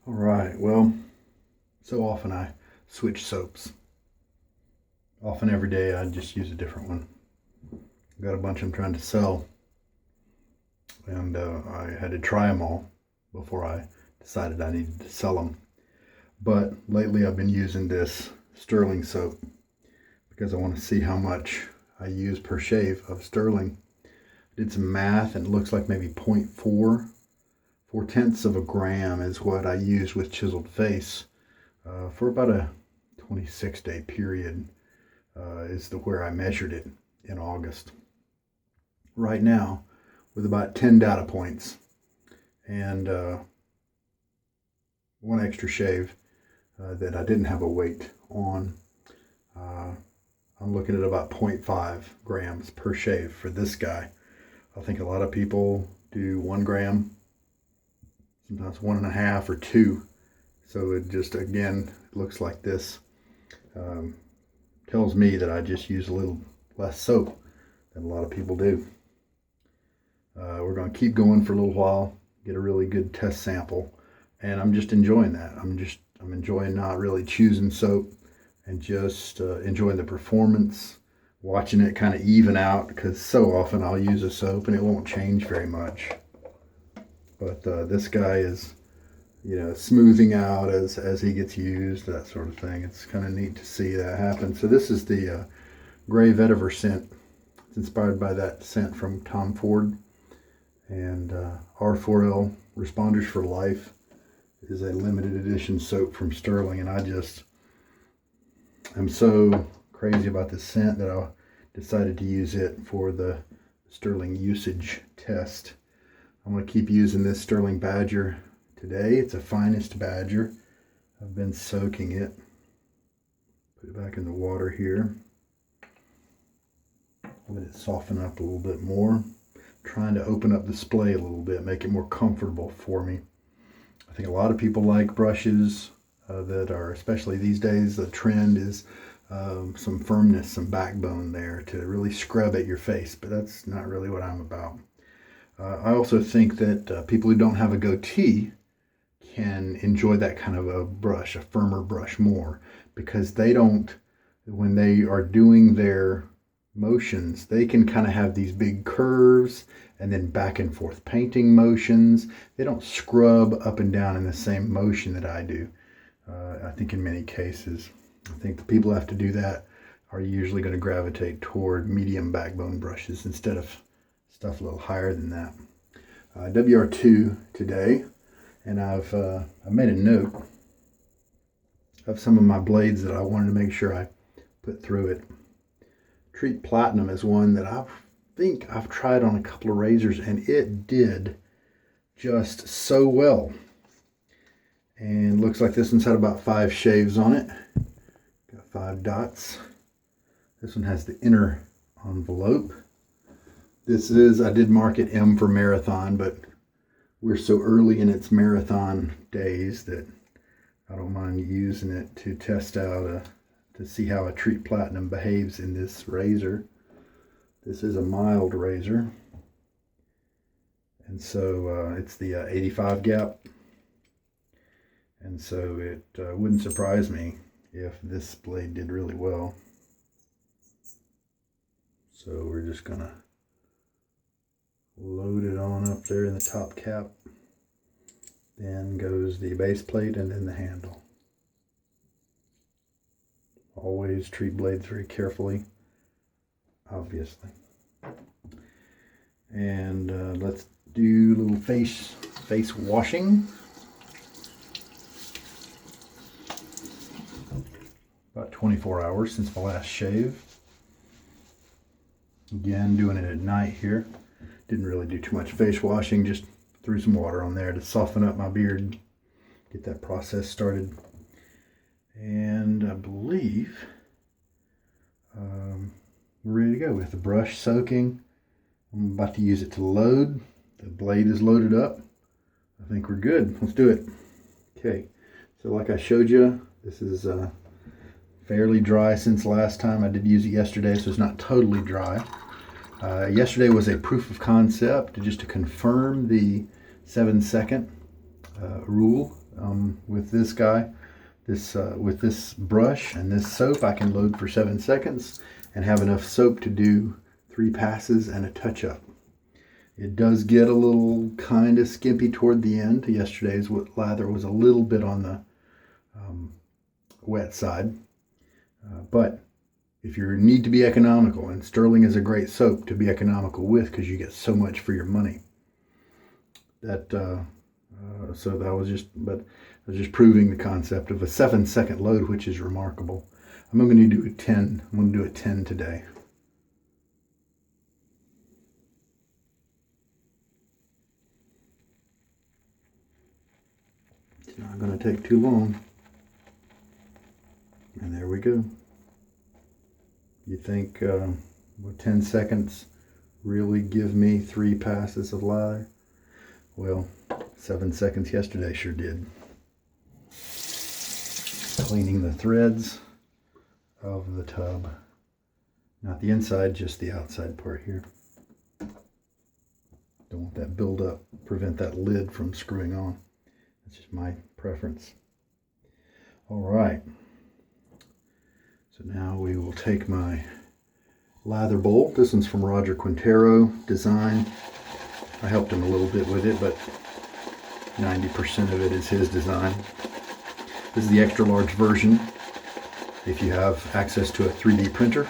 All right, well, so often I switch soaps. Often every day I just use a different one. I've got a bunch I'm trying to sell, and I had to try them all before I decided I needed to sell them. But lately I've been using this Stirling soap because I want to see how much I use per shave of Stirling. I did some math and it looks like maybe 0.4, 4/10 of a gram is what I use with chiseled face for about a 26-day period is where I measured it in August. Right now, with about 10 data points and one extra shave that I didn't have a weight on, I'm looking at about 0.5 grams per shave for this guy. I think a lot of people do 1 gram, sometimes 1.5 or 2. So it just, again, it looks like this. Tells me that I just use a little less soap than a lot of people do. We're going to keep going for a little while, get a really good test sample, and I'm just enjoying that. I'm enjoying not really choosing soap and just enjoying the performance, watching it kind of even out, because so often I'll use a soap and it won't change very much. But this guy is, smoothing out as he gets used, that sort of thing. It's kind of neat to see that happen. So this is the gray vetiver scent. It's inspired by that scent from Tom Ford. And R4L, Responders for Life, is a limited edition soap from Stirling. And I'm so crazy about this scent that I decided to use it for the Stirling usage test. I'm going to keep using this Stirling Badger today. It's a Finest Badger. I've been soaking it. Put it back in the water here. Let it soften up a little bit more. Trying to open up the splay a little bit, make it more comfortable for me. I think a lot of people like brushes that are, especially these days, the trend is some firmness, some backbone there to really scrub at your face, but that's not really what I'm about. I also think that people who don't have a goatee can enjoy that kind of a brush, a firmer brush more, because they don't, when they are doing their motions, they can kind of have these big curves and then back and forth painting motions. They don't scrub up and down in the same motion that I do. I think in many cases, I think the people who have to do that are usually going to gravitate toward medium backbone brushes instead of stuff a little higher than that. WR2 today, and I made a note of some of my blades that I wanted to make sure I put through it. Treet Platinum is one that I think I've tried on a couple of razors, and it did just so well. And looks like this one's had about 5 shaves on it. Got 5 dots. This one has the inner envelope. I did mark it M for marathon, but we're so early in its marathon days that I don't mind using it to test out to see how a Treet Platinum behaves in this razor. This is a mild razor, and so it's the 85 gap, and so it wouldn't surprise me if this blade did really well. So we're just gonna load it on up there in the top cap. Then goes the base plate and then the handle. Always treat blades very carefully, obviously. And let's do a little face washing. About 24 hours since my last shave. Again, doing it at night here. Didn't really do too much face washing, just threw some water on there to soften up my beard, get that process started. And I believe we're ready to go with the brush soaking. I'm about to use it to load. The blade is loaded up. I think we're good. Let's do it. Okay, so like I showed you, this is fairly dry since last time. I did use it yesterday, so it's not totally dry. Yesterday was a proof of concept just to confirm the 7-second rule with this guy. With this brush and this soap, I can load for 7 seconds and have enough soap to do 3 passes and a touch-up. It does get a little kind of skimpy toward the end. Yesterday's lather was a little bit on the wet side. But if you need to be economical, and Stirling is a great soap to be economical with because you get so much for your money. So that was just proving the concept of a 7-second load, which is remarkable. I'm going to do a 10. I'm going to do a 10 today. It's not going to take too long. And there we go. You think would 10 seconds really give me 3 passes of lather? Well, 7 seconds yesterday sure did. Cleaning the threads of the tub. Not the inside, just the outside part here. Don't want that build up, prevent that lid from screwing on. That's just my preference. All right. So now we will take my lather bowl. This one's from Roger Quintero design. I helped him a little bit with it, but 90% of it is his design. This is the extra large version. If you have access to a 3D printer,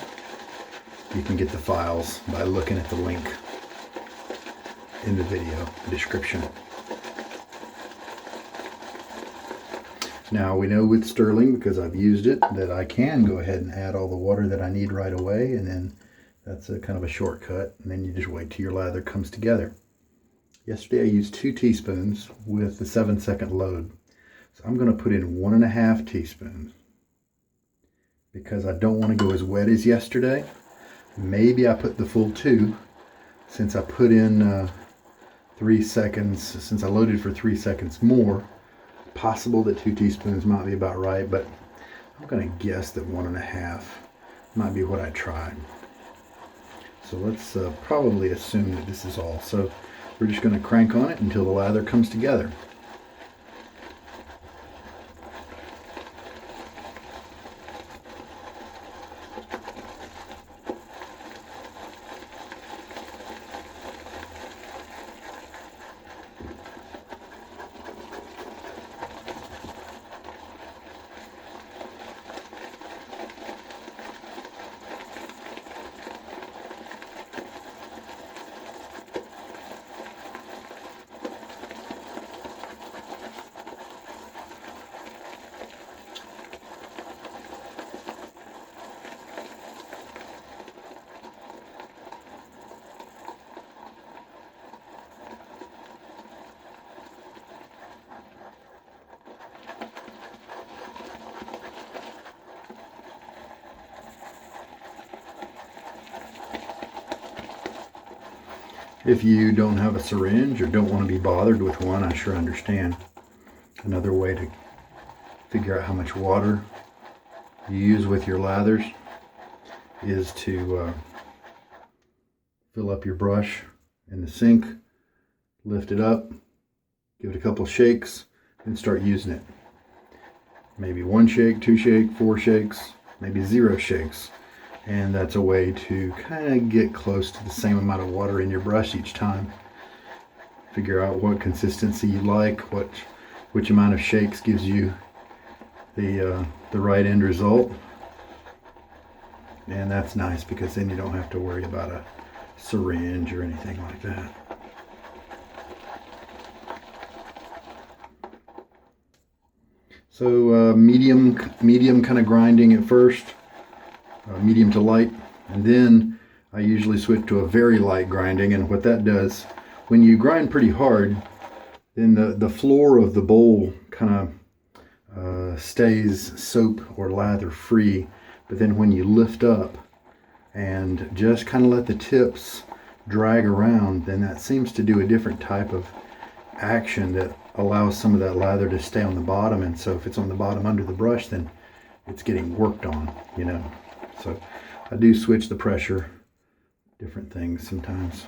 you can get the files by looking at the link in the video description. Now we know with Stirling, because I've used it, that I can go ahead and add all the water that I need right away, and then that's a kind of a shortcut, and then you just wait till your lather comes together. Yesterday I used 2 teaspoons with the 7-second load. So I'm going to put in 1.5 teaspoons because I don't want to go as wet as yesterday. Maybe I put the full 2 since I put in 3 seconds, since I loaded for 3 seconds more. Possible that 2 teaspoons might be about right, but I'm going to guess that 1.5 might be what I tried. So let's probably assume that this is all. So we're just going to crank on it until the lather comes together. If you don't have a syringe or don't want to be bothered with one, I sure understand. Another way to figure out how much water you use with your lathers is to fill up your brush in the sink, lift it up, give it a couple shakes, and start using it. Maybe 1 shake, 2 shake, 4 shakes, maybe 0 shakes. And that's a way to kind of get close to the same amount of water in your brush each time. Figure out what consistency you like, which amount of shakes gives you the right end result. And that's nice because then you don't have to worry about a syringe or anything like that. So medium kind of grinding at first. Medium to light, and then I usually switch to a very light grinding. And what that does, when you grind pretty hard, then the floor of the bowl kind of stays soap or lather free, but then when you lift up and just kind of let the tips drag around, then that seems to do a different type of action that allows some of that lather to stay on the bottom. And so if it's on the bottom under the brush, then it's getting worked on, you know. So I do switch the pressure, different things sometimes.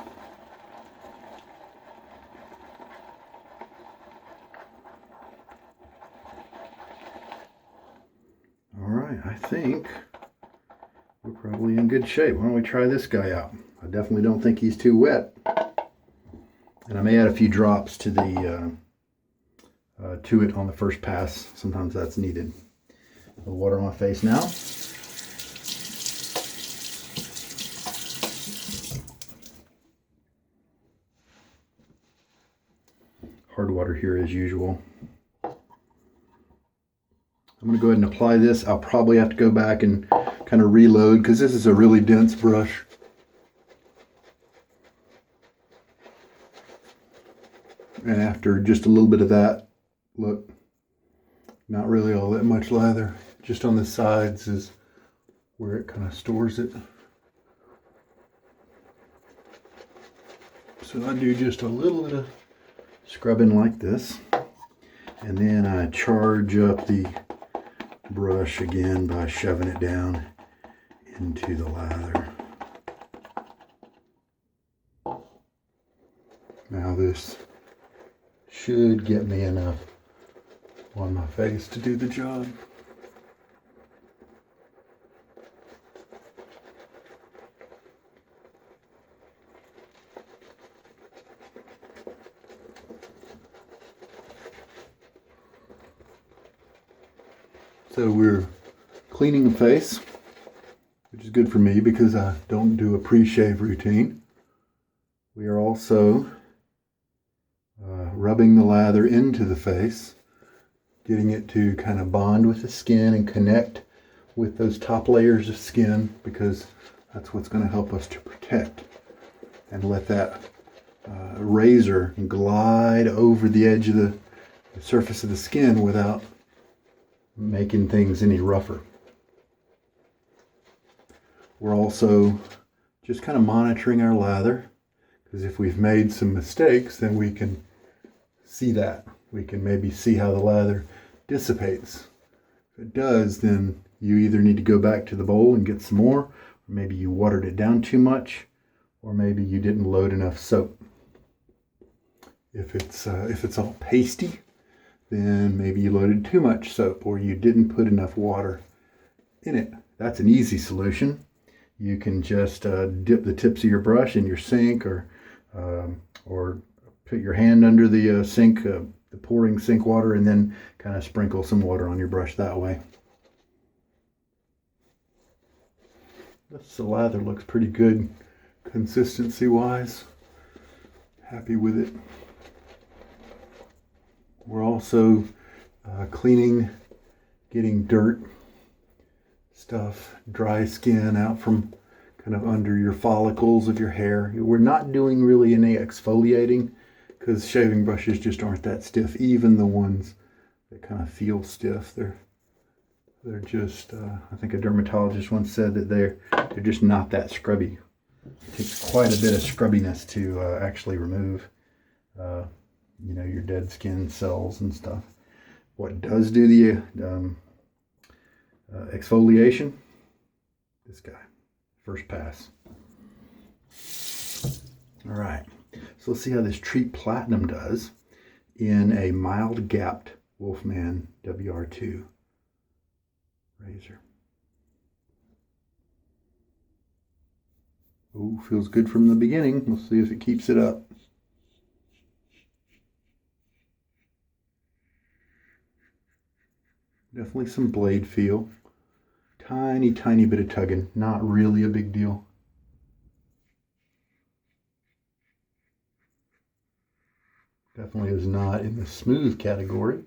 right, I think we're probably in good shape. Why don't we try this guy out? I definitely don't think he's too wet. And I may add a few drops to the to it on the first pass. Sometimes that's needed. The water on my face now. Hard water here as usual. I'm going to go ahead and apply this. I'll probably have to go back and kind of reload because this is a really dense brush. And after just a little bit of that, look, not really all that much lather. Just on the sides is where it kind of stores it. So I do just a little bit of scrubbing like this. And then I charge up the brush again by shoving it down into the lather. Now this should get me enough on my face to do the job. So we're cleaning the face, which is good for me because I don't do a pre-shave routine. We are also rubbing the lather into the face, getting it to kind of bond with the skin and connect with those top layers of skin, because that's what's going to help us to protect, and let that razor glide over the edge of the surface of the skin without making things any rougher. We're also just kind of monitoring our lather, because if we've made some mistakes, then we can see that. We can maybe see how the lather dissipates. If it does, then you either need to go back to the bowl and get some more, or maybe you watered it down too much, or maybe you didn't load enough soap. If it's all pasty, then maybe you loaded too much soap, or you didn't put enough water in it. That's an easy solution. You can just dip the tips of your brush in your sink, or put your hand under the sink, the pouring sink water, and then kind of sprinkle some water on your brush that way. The lather looks pretty good consistency wise. Happy with it. We're also cleaning, getting dirt, stuff, dry skin out from kind of under your follicles of your hair. We're not doing really any exfoliating, because shaving brushes just aren't that stiff. Even the ones that kind of feel stiff, they're just, I think a dermatologist once said that they're just not that scrubby. It takes quite a bit of scrubbiness to actually remove your dead skin cells and stuff. What does do the exfoliation? This guy, first pass. All right, so let's see how this Treet Platinum does in a mild gapped Wolfman WR2 razor. Oh, feels good from the beginning. We'll see if it keeps it up. Definitely some blade feel. Tiny, tiny bit of tugging. Not really a big deal. Definitely is not in the smooth category.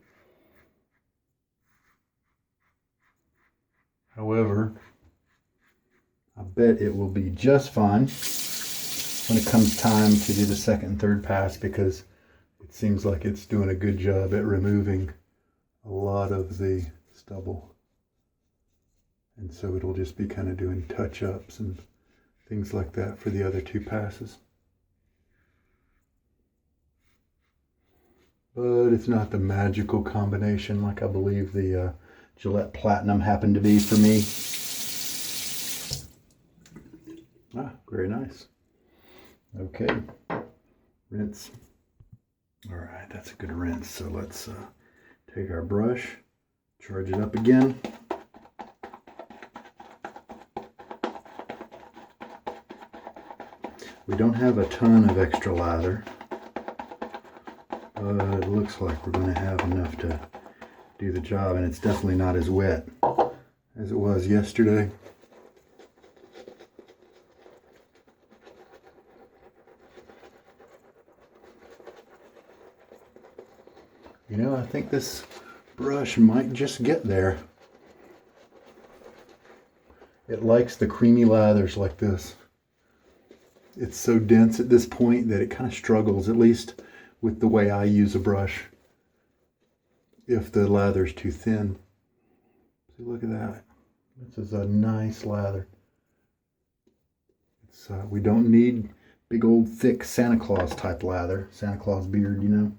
However, I bet it will be just fine when it comes time to do the second and third pass, because it seems like it's doing a good job at removing a lot of the stubble. And so it'll just be kind of doing touch-ups and things like that for the other two passes. But it's not the magical combination like I believe the Gillette Platinum happened to be for me. Ah, very nice. Okay, rinse. All right, that's a good rinse. So let's take our brush, charge it up again. We don't have a ton of extra lather, but it looks like we're going to have enough to do the job, and it's definitely not as wet as it was yesterday. You know, I think this brush might just get there. It likes the creamy lathers like this. It's so dense at this point that it kind of struggles, at least with the way I use a brush, if the lather's too thin. See, look at that. This is a nice lather. It's, we don't need big old thick Santa Claus type lather, Santa Claus beard, you know.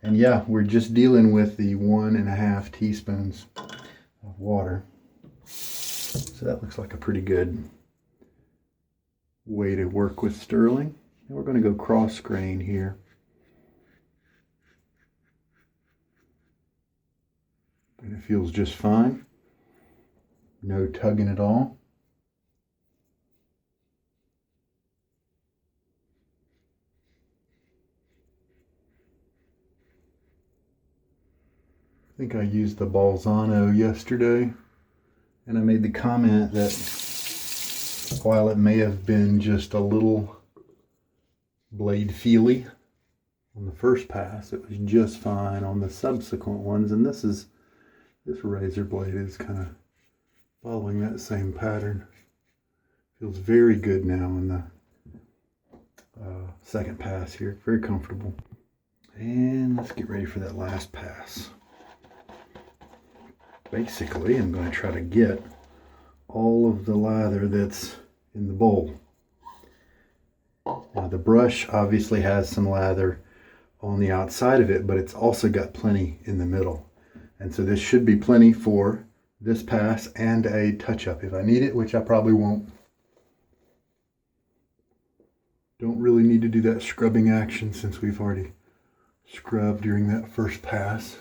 And yeah, we're just dealing with the 1.5 teaspoons of water. So that looks like a pretty good way to work with Stirling. And we're going to go cross grain here. And it feels just fine. No tugging at all. I think I used the Bolzano yesterday, and I made the comment that while it may have been just a little blade feely on the first pass, it was just fine on the subsequent ones. And this razor blade is kind of following that same pattern. Feels very good now in the second pass here. Very comfortable. And let's get ready for that last pass. Basically, I'm going to try to get all of the lather that's in the bowl. Now, the brush obviously has some lather on the outside of it, but it's also got plenty in the middle. And so this should be plenty for this pass and a touch-up if I need it, which I probably won't. Don't really need to do that scrubbing action since we've already scrubbed during that first pass.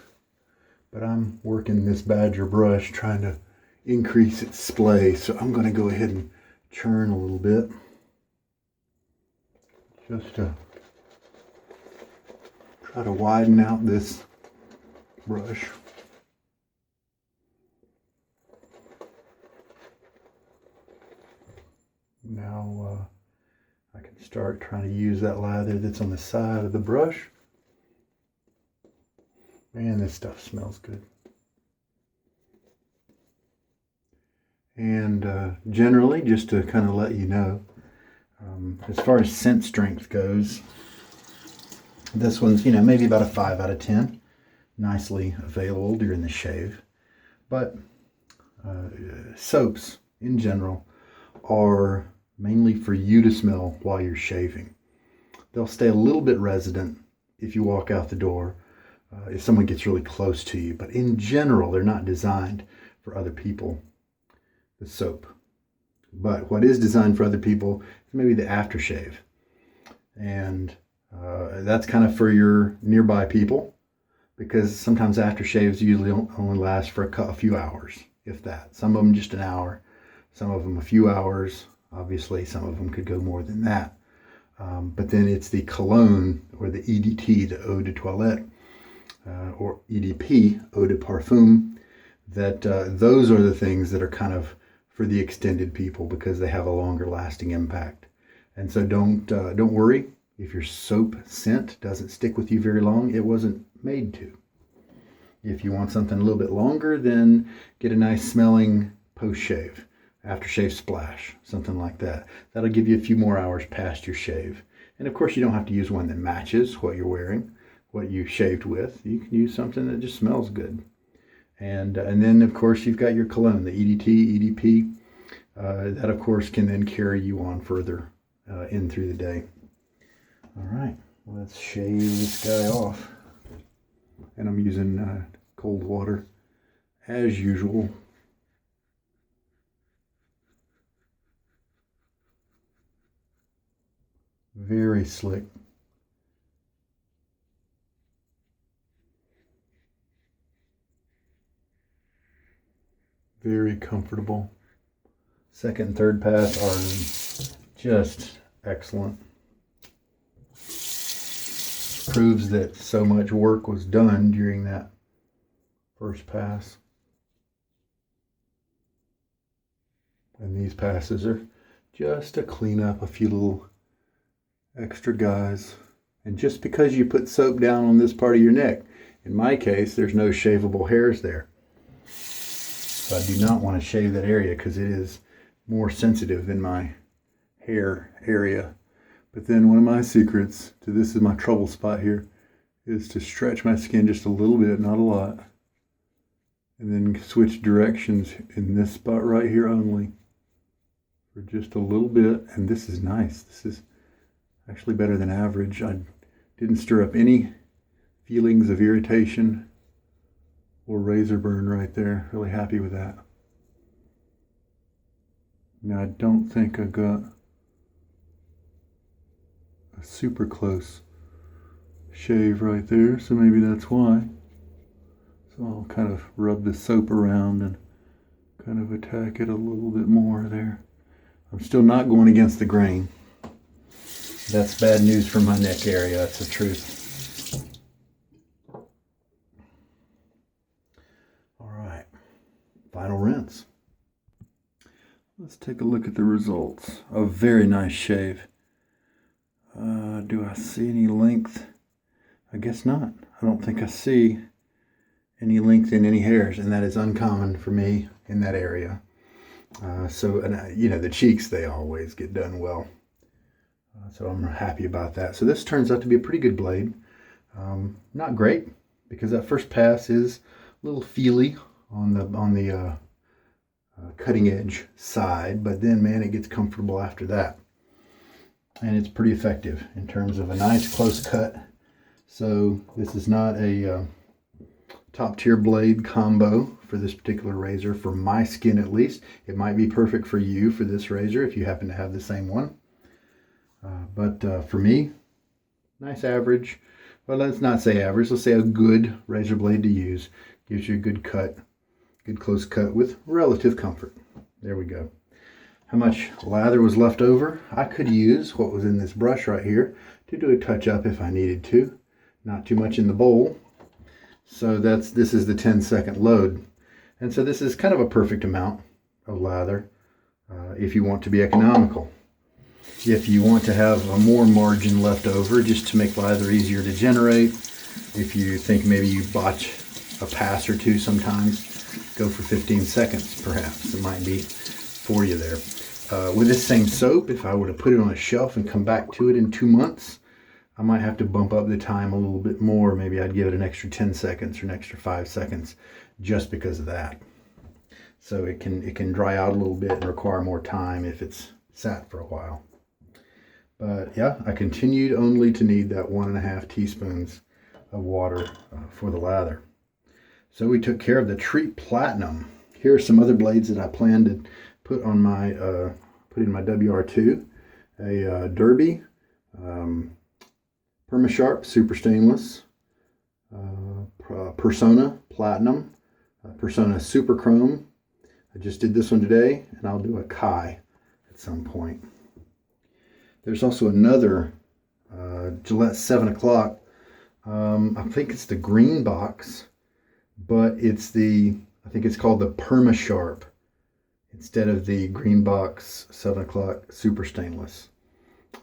But I'm working this Badger brush trying to increase its splay, so I'm going to go ahead and churn a little bit just to try to widen out this brush. Now I can start trying to use that lather that's on the side of the brush. Man, this stuff smells good. And generally, just to kind of let you know, as far as scent strength goes, this one's, you know, maybe about a 5 out of 10. Nicely available during the shave. But soaps, in general, are mainly for you to smell while you're shaving. They'll stay a little bit resident if you walk out the door, if someone gets really close to you. But in general, they're not designed for other people, the soap. But what is designed for other people is maybe the aftershave. And that's kind of for your nearby people, because sometimes aftershaves usually only last for a few hours, if that. Some of them just an hour, some of them a few hours. Obviously, some of them could go more than that. But then it's the cologne, or the EDT, the eau de toilette, or EDP, eau de parfum, that those are the things that are kind of for the extended people, because they have a longer lasting impact. And so don't worry if your soap scent doesn't stick with you very long. It wasn't made to. If you want something a little bit longer, then get a nice smelling post-shave, aftershave splash, something like that. That'll give you a few more hours past your shave. And of course, you don't have to use one that matches what you're wearing, what you shaved with. You can use something that just smells good. And then, of course, you've got your cologne, the EDT, EDP. That, of course, can then carry you on further in through the day. All right, let's shave this guy off. And I'm using cold water, as usual. Very slick. Very comfortable. Second and third pass are just excellent. Proves that so much work was done during that first pass. And these passes are just to clean up a few little extra guys. And just because you put soap down on this part of your neck, in my case, there's no shaveable hairs there. So I do not want to shave that area because it is more sensitive than my hair area. But then one of my secrets to this is my trouble spot here is to stretch my skin just a little bit, not a lot. And then switch directions in this spot right here only for just a little bit. And this is nice. This is actually better than average. I didn't stir up any feelings of irritation or razor burn right there. Really happy with that. Now I don't think I got a super close shave right there, so maybe that's why. So I'll kind of rub the soap around and kind of attack it a little bit more there. I'm still not going against the grain. That's bad news for my neck area, that's the truth. All right, final rinse. Let's take a look at the results. A very nice shave. Do I see any length? I guess not. I don't think I see any length in any hairs, and that is uncommon for me in that area. You know, the cheeks, they always get done well. So I'm happy about that. So this turns out to be a pretty good blade. Not great, because that first pass is a little feely on the cutting edge side, but then, man, it gets comfortable after that. And it's pretty effective in terms of a nice close cut. So this is not a top tier blade combo for this particular razor, for my skin at least. It might be perfect for you for this razor if you happen to have the same one. But for me, nice average. Well, let's not say average. Let's say a good razor blade to use. Gives you a good cut, good close cut with relative comfort. There we go. How much lather was left over? I could use what was in this brush right here to do a touch up if I needed to. Not too much in the bowl. So this is the 10-second load. And so this is kind of a perfect amount of lather if you want to be economical. If you want to have a more margin left over just to make lather easier to generate, if you think maybe you botch a pass or two sometimes, go for 15 seconds perhaps. It might be for you there. With this same soap, if I were to put it on a shelf and come back to it in 2 months, I might have to bump up the time a little bit more. Maybe I'd give it an extra 10 seconds or an extra 5 seconds just because of that. So it can dry out a little bit and require more time if it's sat for a while. But yeah, I continued only to need that 1.5 teaspoons of water for the lather. So we took care of the Treet Platinum. Here are some other blades that I plan to put on my put in my WR2. A Derby, Permasharp Super Stainless, Persona Platinum, Persona Super Chrome. I just did this one today, and I'll do a Kai at some point. There's also another Gillette 7 o'clock. I think it's the green box, but it's I think it's called the Permasharp instead of the green box 7 o'clock Super Stainless.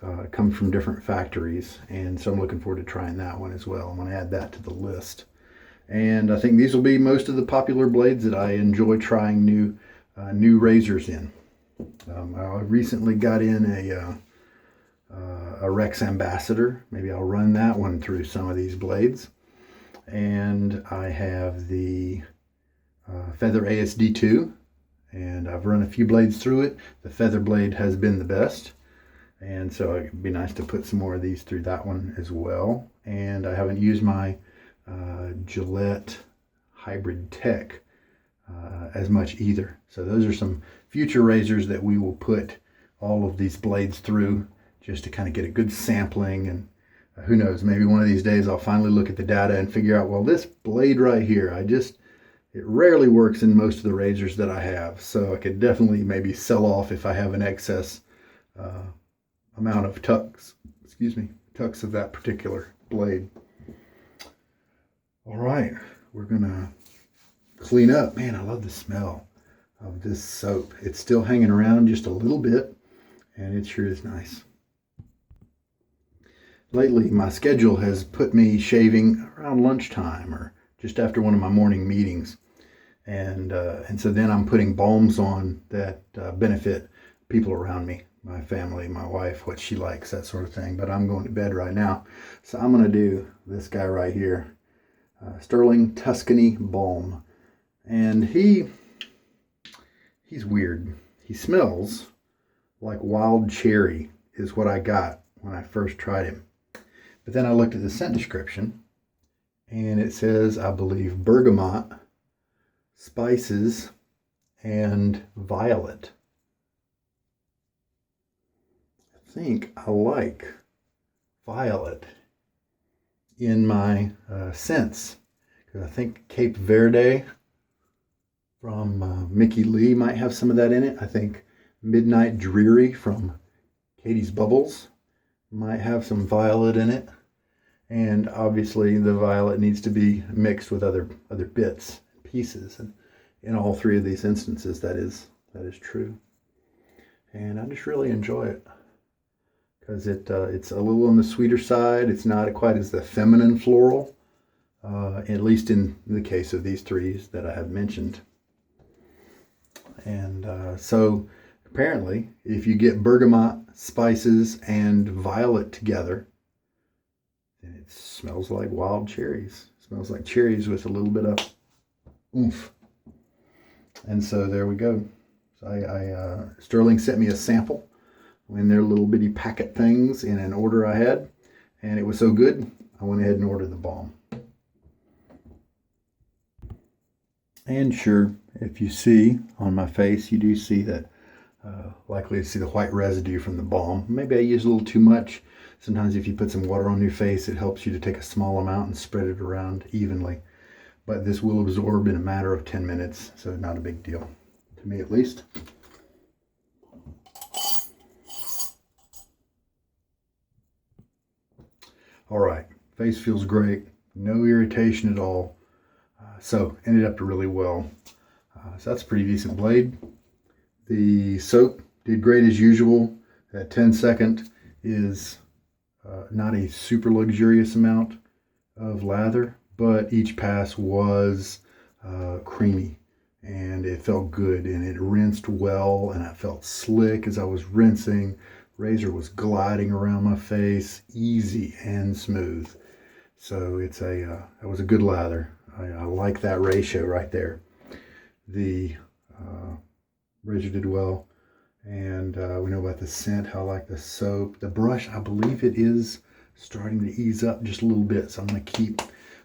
It comes from different factories, and so I'm looking forward to trying that one as well. I'm going to add that to the list. And I think these will be most of the popular blades that I enjoy trying new razors in. I recently got in a Rex Ambassador. Maybe I'll run that one through some of these blades. And I have the Feather ASD2, and I've run a few blades through it. The Feather blade has been the best, and so it'd be nice to put some more of these through that one as well. And I haven't used my Gillette Hybrid Tech as much either. So those are some future razors that we will put all of these blades through, just to kind of get a good sampling. And who knows, maybe one of these days I'll finally look at the data and figure out, well, this blade right here, it rarely works in most of the razors that I have. So I could definitely maybe sell off if I have an excess amount of tucks of that particular blade. All right, we're gonna clean up. Man, I love the smell of this soap. It's still hanging around just a little bit, and it sure is nice. Lately, my schedule has put me shaving around lunchtime or just after one of my morning meetings. And so then I'm putting balms on that benefit people around me, my family, my wife, what she likes, that sort of thing. But I'm going to bed right now. So I'm going to do this guy right here, Stirling Tuscany Balm. And he's weird. He smells like wild cherry is what I got when I first tried him. But then I looked at the scent description, and it says, I believe, bergamot, spices, and violet. I think I like violet in my scents, because I think Cape Verde from Mickey Lee might have some of that in it. I think Midnight Dreary from Katie's Bubbles might have some violet in it. And obviously the violet needs to be mixed with other bits and pieces. And in all three of these instances, that is true. And I just really enjoy it because it's a little on the sweeter side. It's not quite as the feminine floral, at least in the case of these threes that I have mentioned. And so apparently, if you get bergamot, spices, and violet together, and it smells like wild cherries. It smells like cherries with a little bit of oomph. And so there we go. So Stirling sent me a sample in their little bitty packet things in an order I had. And it was so good, I went ahead and ordered the balm. And sure, if you see on my face, you do see that, likely to see the white residue from the balm. Maybe I used a little too much. Sometimes if you put some water on your face, it helps you to take a small amount and spread it around evenly. But this will absorb in a matter of 10 minutes, so not a big deal, to me at least. All right, face feels great, no irritation at all. So ended up really well. So that's a pretty decent blade. The soap did great as usual. That 10-second is not a super luxurious amount of lather, but each pass was creamy and it felt good and it rinsed well and I felt slick as I was rinsing. Razor was gliding around my face, easy and smooth. So it was a good lather. I like that ratio right there. The razor did well. And we know about the scent, how I like the soap. The brush, I believe it is starting to ease up just a little bit, so I'm going to keep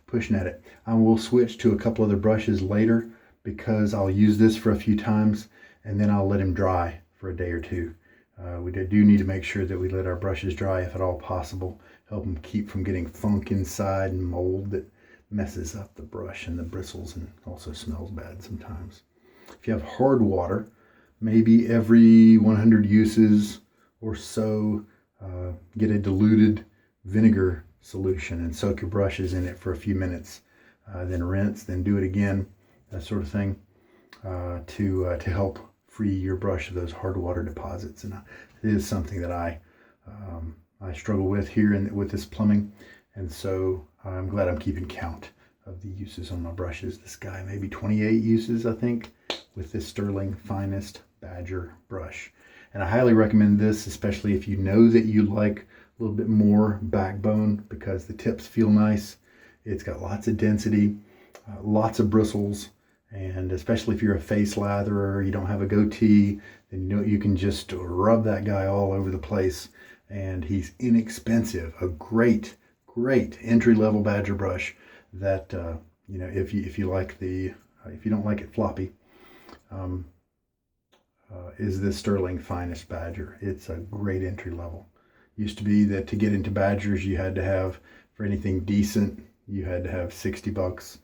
pushing at it. I will switch to a couple other brushes later because I'll use this for a few times and then I'll let him dry for a day or two. We do need to make sure that we let our brushes dry if at all possible. Help them keep from getting funk inside and mold that messes up the brush and the bristles and also smells bad sometimes. If you have hard water, maybe every 100 uses or so, get a diluted vinegar solution and soak your brushes in it for a few minutes. Then rinse, then do it again, that sort of thing, to help free your brush of those hard water deposits. And it is something that I struggle with here with this plumbing. And so I'm glad I'm keeping count of the uses on my brushes. This guy, maybe 28 uses, I think, with this Stirling Finest Badger brush. And I highly recommend this, especially if you know that you like a little bit more backbone, because the tips feel nice. It's got lots of density, lots of bristles, and especially if you're a face latherer, you don't have a goatee, then you can just rub that guy all over the place. And he's inexpensive, a great entry-level Badger brush that if you like if you don't like it floppy, is this Stirling Finest Badger. It's a great entry level. Used to be that to get into Badgers you had to have, for anything decent, you had to have $60,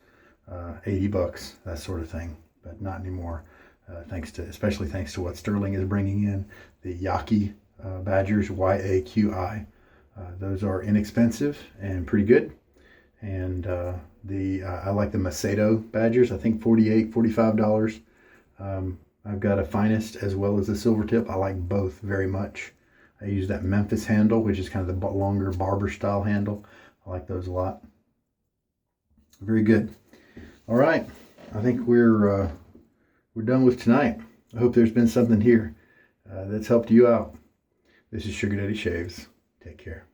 $80, that sort of thing, but not anymore. Especially thanks to what Stirling is bringing in, the Yaki Badgers YAQI. Those are inexpensive and pretty good. And I like the Macedo Badgers. I think $48, $45. I've got a Finest as well as a silver tip. I like both very much. I use that Memphis handle, which is kind of the longer barber style handle. I like those a lot. Very good. All right, I think we're done with tonight. I hope there's been something here that's helped you out. This is Sugar Daddy Shaves. Take care.